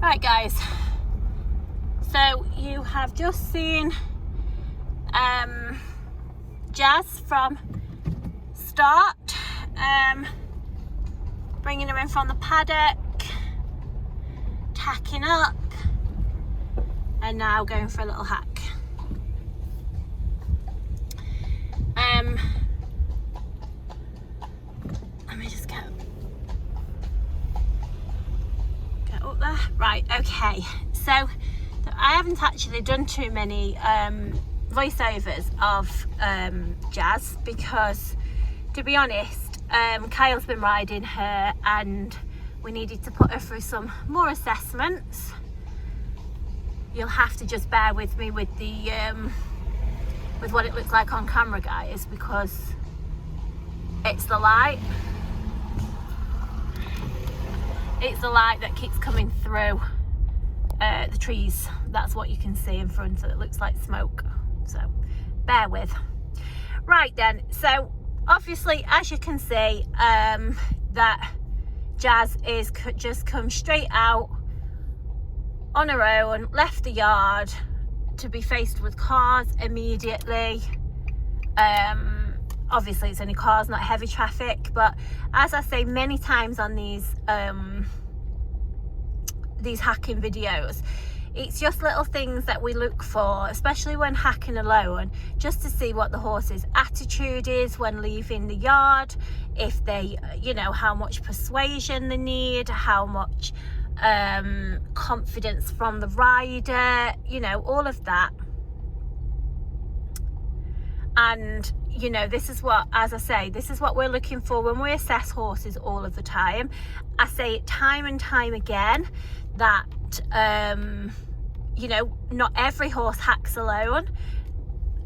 Right guys, so you have just seen Jazz from start, bringing her in from the paddock, tacking up, and now going for a little hack. Let me just get up there. Right, okay, so I haven't actually done too many voiceovers of Jazz because, to be honest, Kyle's been riding her and we needed to put her through some more assessments. You'll have to just bear with me with the with what it looks like on camera, guys, because it's the light. It's the light that keeps coming through the trees. That's what you can see in front, so it looks like smoke. So bear with. Right then, so obviously, as you can see, that Jazz is just come straight out on her own, left the yard to be faced with cars immediately. Obviously it's only cars, not heavy traffic, but as I say many times on these hacking videos, it's just little things that we look for, especially when hacking alone, just to see what the horse's attitude is when leaving the yard, if they, you know, how much persuasion they need, how much confidence from the rider, you know, all of that. And you know, this is what, as I say, this is what we're looking for when we assess horses all of the time. I say it time and time again that you know, not every horse hacks alone,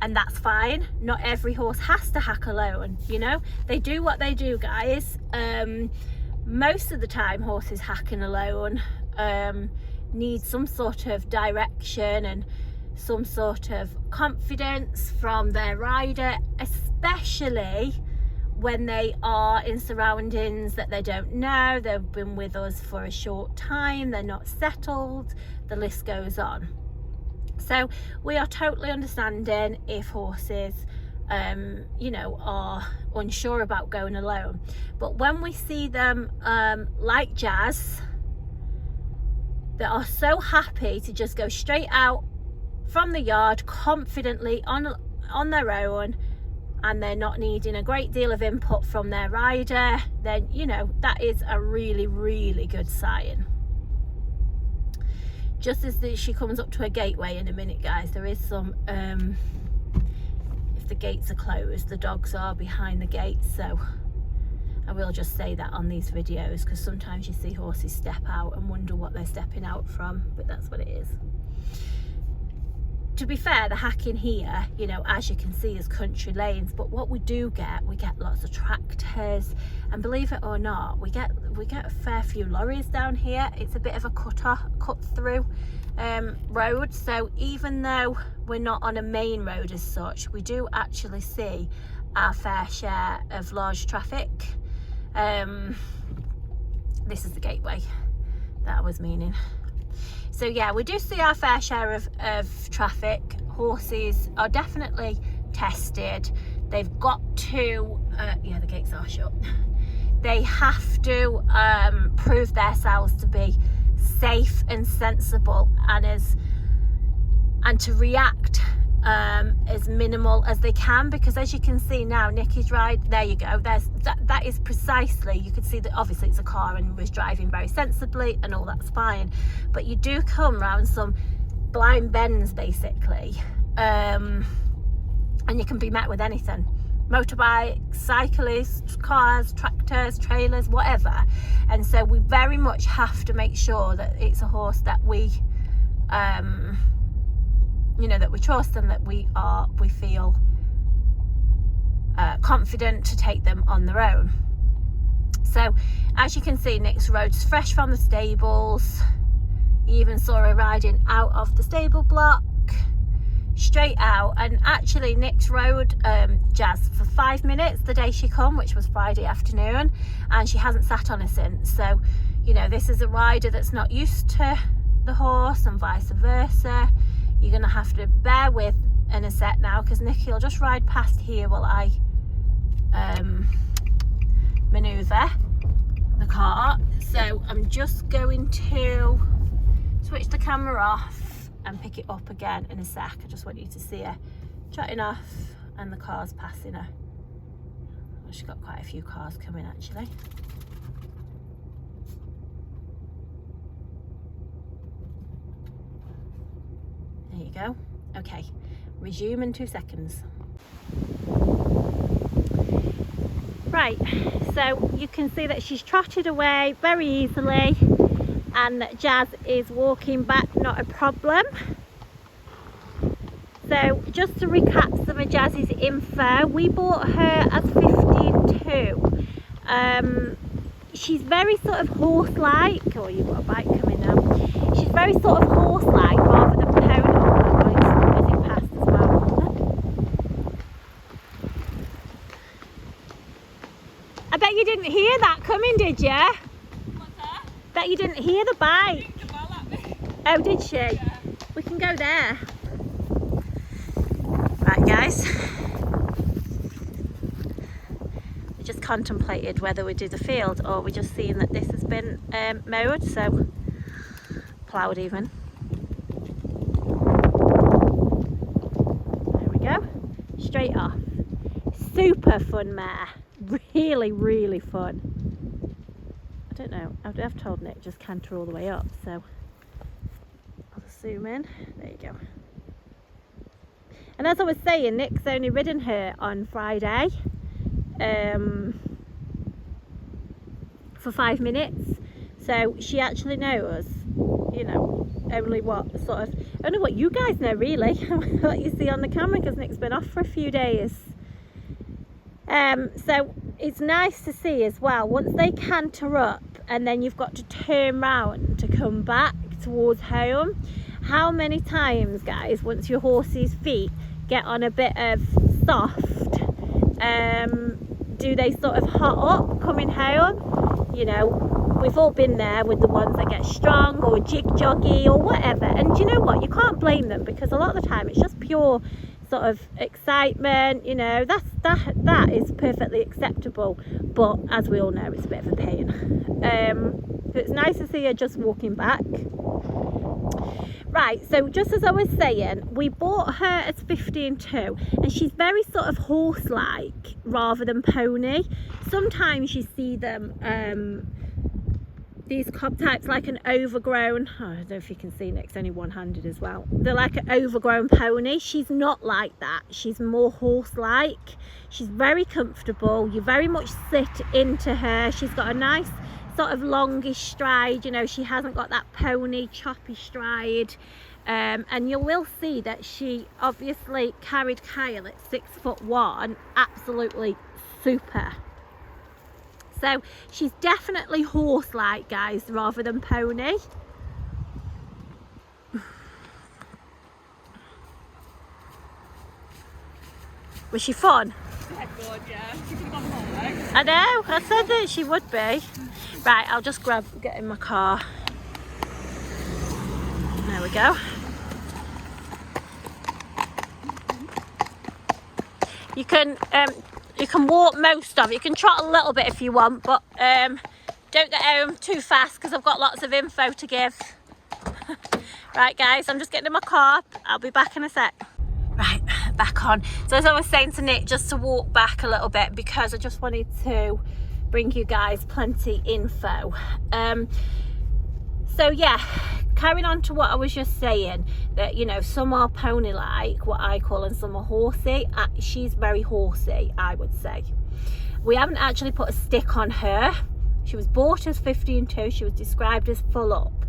and that's fine. Not every horse has to hack alone, you know, they do what they do, guys. Most of the time horses hacking alone need some sort of direction and some sort of confidence from their rider, especially when they are in surroundings that they don't know, they've been with us for a short time, they're not settled, the list goes on. So we are totally understanding if horses you know, are unsure about going alone, but when we see them like Jazz, that are so happy to just go straight out from the yard confidently on their own, and they're not needing a great deal of input from their rider, then you know that is a really, really good sign. Just as she comes up to a gateway in a minute, guys, there is some if the gates are closed, the dogs are behind the gates, so I will just say that on these videos, because sometimes you see horses step out and wonder what they're stepping out from, but that's what it is. To be fair, the hacking here, you know, as you can see, is country lanes, but what we get lots of tractors, and believe it or not, we get a fair few lorries down here. It's a bit of a cut through road, so even though we're not on a main road as such, we do actually see our fair share of large traffic. This is the gateway that I was meaning. So yeah, we do see our fair share of traffic. Horses are definitely tested. They've got to, yeah, the gates are shut. They have to prove themselves to be safe and sensible, and to react as minimal as they can, because as you can see now, Nikki's ride, there you go, that is precisely, you can see that obviously it's a car and was driving very sensibly and all, that's fine, but you do come around some blind bends basically, and you can be met with anything, motorbikes, cyclists, cars, tractors, trailers, whatever. And so we very much have to make sure that it's a horse that we you know, that we trust and that we feel confident to take them on their own. So as you can see, Nick's road's fresh from the stables. You even saw her riding out of the stable block straight out, and actually Nick's rode Jazz for 5 minutes the day she come, which was Friday afternoon, and she hasn't sat on her since. So you know, this is a rider that's not used to the horse and vice versa. You're going to have to bear with in a sec now, because Nicky will just ride past here while I manoeuvre the car. So I'm just going to switch the camera off and pick it up again in a sec. I just want you to see her trotting off and the car's passing her. Well, she's got quite a few cars coming actually. There you go. Okay, resume in 2 seconds. Right, so you can see that she's trotted away very easily and Jazz is walking back, not a problem. So just to recap some of Jazzy's info, we bought her as 15-2. She's very sort of horse-like. Oh, you've got a bike coming now. She's very sort of horse-like rather than pony. I bet you didn't hear that coming, did you? What's that? Bet you didn't hear the bike. She did well at me. Oh, did she? Yeah. We can go there. Right, guys. We just contemplated whether we do the field or we just seen that this has been mowed, so ploughed even. There we go. Straight off. Super fun mare. Really fun. I don't know, I've told Nick just canter all the way up, so I'll zoom in. There you go. And as I was saying, Nick's only ridden her on Friday for 5 minutes, so she actually knows, you know, only what you guys know really, what you see on the camera, because Nick's been off for a few days. So it's nice to see as well, once they canter up and then you've got to turn round to come back towards home, how many times, guys, once your horse's feet get on a bit of soft, do they sort of hot up coming home? You know, we've all been there with the ones that get strong or jig-joggy or whatever, and you know what, you can't blame them, because a lot of the time it's just pure sort of excitement, you know, that is perfectly acceptable, but as we all know, it's a bit of a pain. So it's nice to see her just walking back. Right, so just as I was saying, we bought her as 15-2, and she's very sort of horse-like rather than pony. Sometimes you see them, these cob types, like an overgrown, I don't know if you can see, Nick's only one-handed as well, they're like an overgrown pony. She's not like that. She's more horse-like. She's very comfortable. You very much sit into her. She's got a nice sort of longish stride, you know, she hasn't got that pony choppy stride, and you will see that she obviously carried Kyle at 6'1", absolutely super. So she's definitely horse-like, guys, rather than pony. Was she fun? Yeah, good, yeah. She could have gone more, right? I know, I said that she would be. Right, I'll just get in my car. There we go. You can walk most of it. You can trot a little bit if you want, but don't get home too fast, because I've got lots of info to give. Right, guys, I'm just getting in my car. I'll be back in a sec. Right, back on. So as I was saying to Nick, just to walk back a little bit, because I just wanted to bring you guys plenty info. So yeah, carrying on to what I was just saying, that, you know, some are pony like, what I call, and some are horsey. She's very horsey, I would say. We haven't actually put a stick on her. She was bought as 15-2. She was described as full up,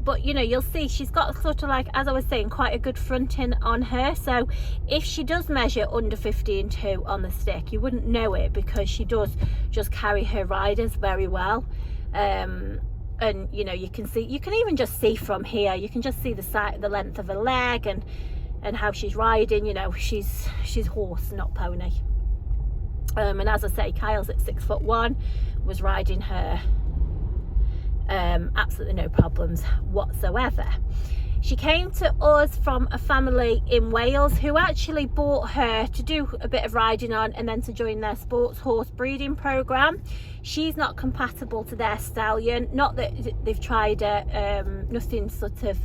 but you know, you'll see she's got sort of, like, as I was saying, quite a good fronting on her. So if she does measure under 15-2 on the stick, you wouldn't know it, because she does just carry her riders very well. And you know, you can even just see from here, you can just see the length of her leg and how she's riding. You know, she's horse, not pony. And as I say, Kyle's at 6'1", was riding her absolutely no problems whatsoever. She came to us from a family in Wales who actually bought her to do a bit of riding on and then to join their sports horse breeding program. She's not compatible to their stallion, not that they've tried her, nothing sort of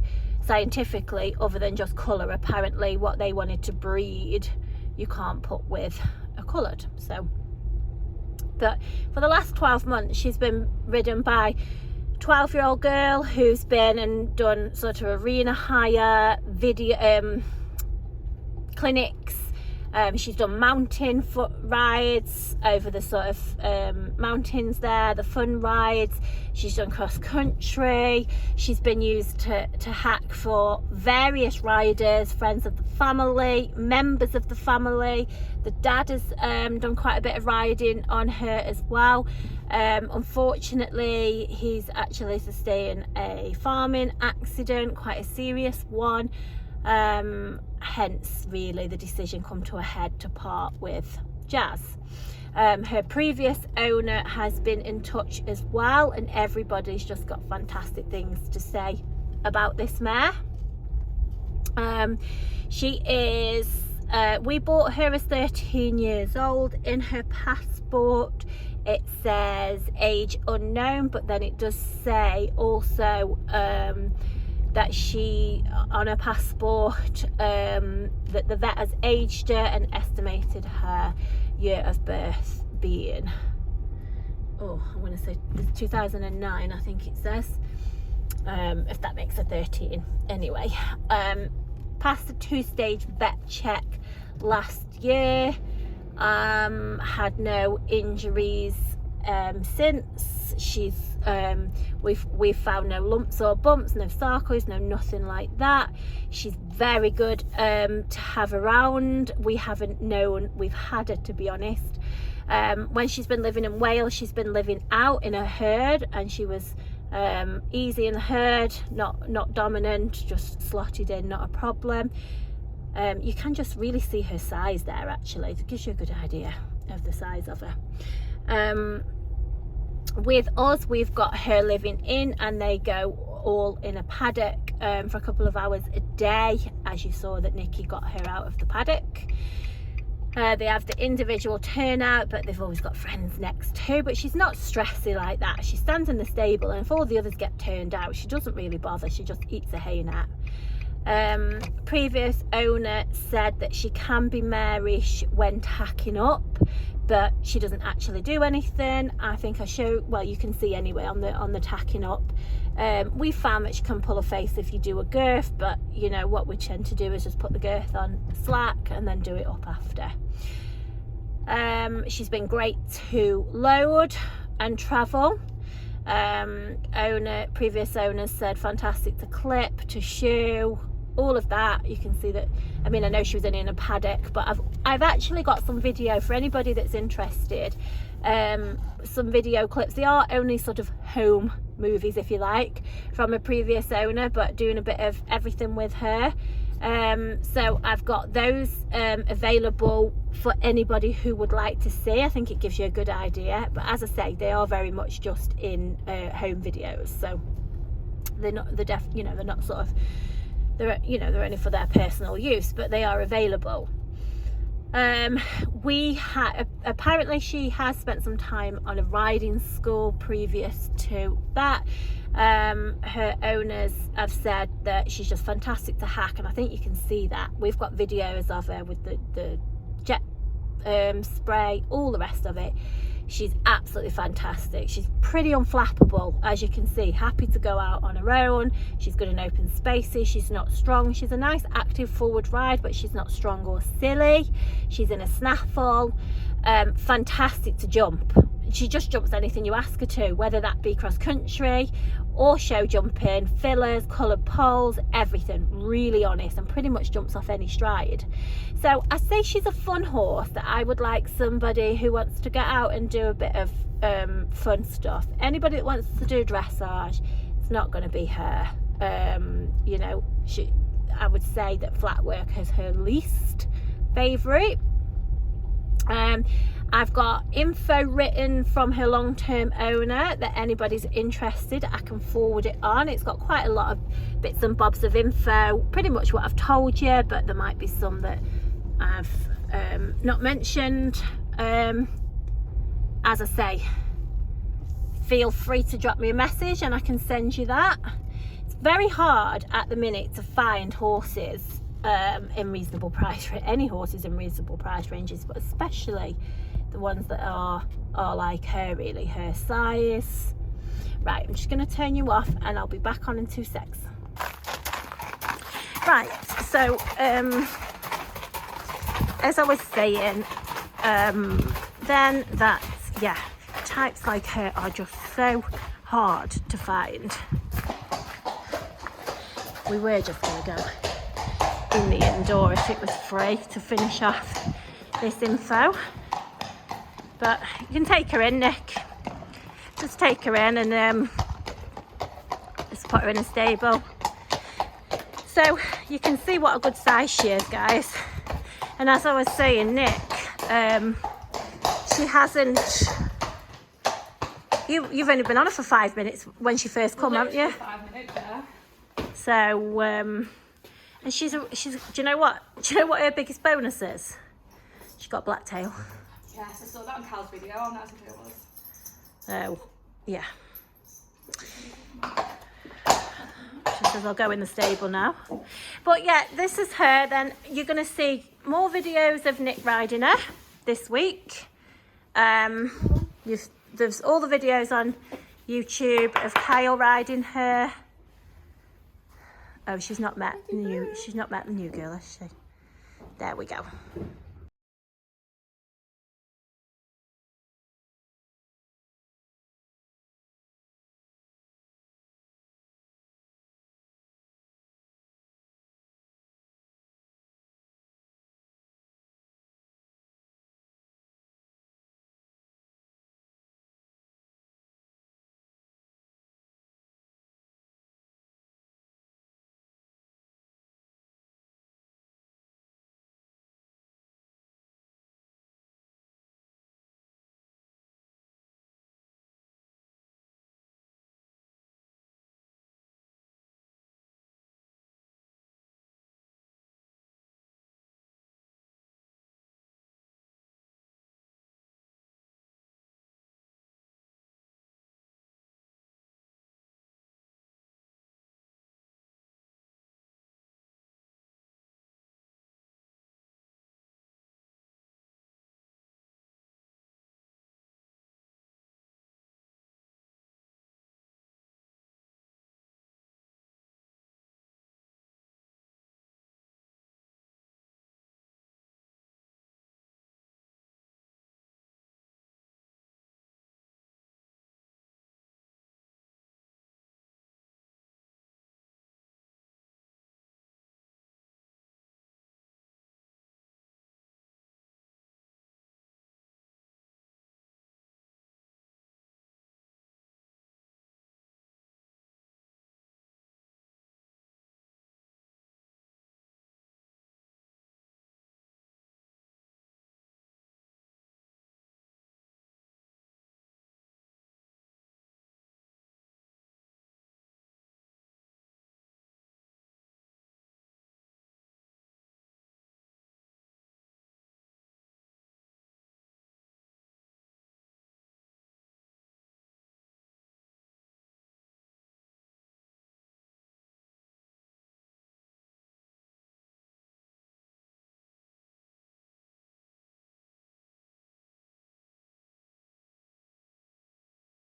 scientifically other than just colour. Apparently what they wanted to breed you can't put with a coloured. So, but for the last 12 months she's been ridden by 12-year-old girl who's been and done sort of arena hire video clinics. She's done mountain foot rides over the sort of mountains there, the fun rides. She's done cross country. She's been used to hack for various riders, friends of the family, members of the family. The dad has done quite a bit of riding on her as well. Unfortunately, he's actually sustained a farming accident, quite a serious one. Hence really the decision come to a head to part with Jazz. Her previous owner has been in touch as well, and everybody's just got fantastic things to say about this mare. She is we bought her as 13 years old. In her passport it says age unknown, but then it does say also that she, on her passport, that the vet has aged her and estimated her year of birth being, oh, I want to say 2009, I think it says, if that makes her 13. Anyway, passed a 2-stage vet check last year, had no injuries since. She's we've found no lumps or bumps, no sarcoids, no nothing like that. She's very good to have around. We haven't known we've had her, to be honest. When she's been living in Wales, she's been living out in a herd, and she was easy in the herd, not dominant, just slotted in, not a problem. You can just really see her size there. Actually, it gives you a good idea of the size of her. With us, we've got her living in, and they go all in a paddock for a couple of hours a day, as you saw that Nikki got her out of the paddock. They have the individual turnout, but they've always got friends next too. But she's not stressy like that. She stands in the stable, and if all the others get turned out, she doesn't really bother. She just eats a hay nut. Previous owner said that she can be marish when tacking up, but she doesn't actually do anything. I think I show, well, you can see anyway on the tacking up. We found that she can pull a face if you do a girth, but you know what we tend to do is just put the girth on slack and then do it up after. She's been great to load and travel. Previous owners said fantastic to clip, to shoe, all of that. You can see that. I mean, I know she was in a paddock, but I've actually got some video for anybody that's interested. Some video clips. They are only sort of home movies, if you like, from a previous owner, but doing a bit of everything with her. So I've got those available for anybody who would like to see. I think it gives you a good idea, but as I say, they are very much just in home videos, so they're not they're not sort of, they're only for their personal use, but they are available. Apparently she has spent some time on a riding school previous to that. Her owners have said that she's just fantastic to hack, and I think you can see that. We've got videos of her with the jet spray, all the rest of it. She's absolutely fantastic. She's pretty unflappable, as you can see, happy to go out on her own. She's good in open spaces. She's not strong. She's a nice active forward ride, but she's not strong or silly. She's in a snaffle. Fantastic to jump. She just jumps anything you ask her to, whether that be cross country or show jumping, fillers, coloured poles, everything. Really honest, and pretty much jumps off any stride. So I say she's a fun horse that I would like somebody who wants to get out and do a bit of fun stuff. Anybody that wants to do dressage, it's not going to be her. I would say that flat work is her least favourite. I've got info written from her long-term owner that anybody's interested, I can forward it on. It's got quite a lot of bits and bobs of info, pretty much what I've told you, but there might be some that I've not mentioned. As I say, feel free to drop me a message and I can send you that. It's very hard at the minute to find horses in reasonable price, any horses in reasonable price ranges, but especially the ones that are like her, really, her size. Right, I'm just going to turn you off and I'll be back on in 2 secs. Right, so as I was saying, then that, yeah, types like her are just so hard to find. We were just going to go in the indoor if it was free to finish off this info. But you can take her in, Nick. Just take her in and just put her in a stable. So you can see what a good size she is, guys. And as I was saying, Nick, she hasn't... You've only been on her for 5 minutes when she first come, haven't you? 5 minutes, yeah. So, and she's. Do you know what? Do you know what her biggest bonus is? She got a black tail. Yes, I saw that on Cal's video. I'm not sure who it was. So, yeah. She says I'll go in the stable now. But yeah, this is her. Then you're going to see more videos of Nick riding her this week. There's all the videos on YouTube of Kyle riding her. Oh, she's not met the new girl, has she? There we go.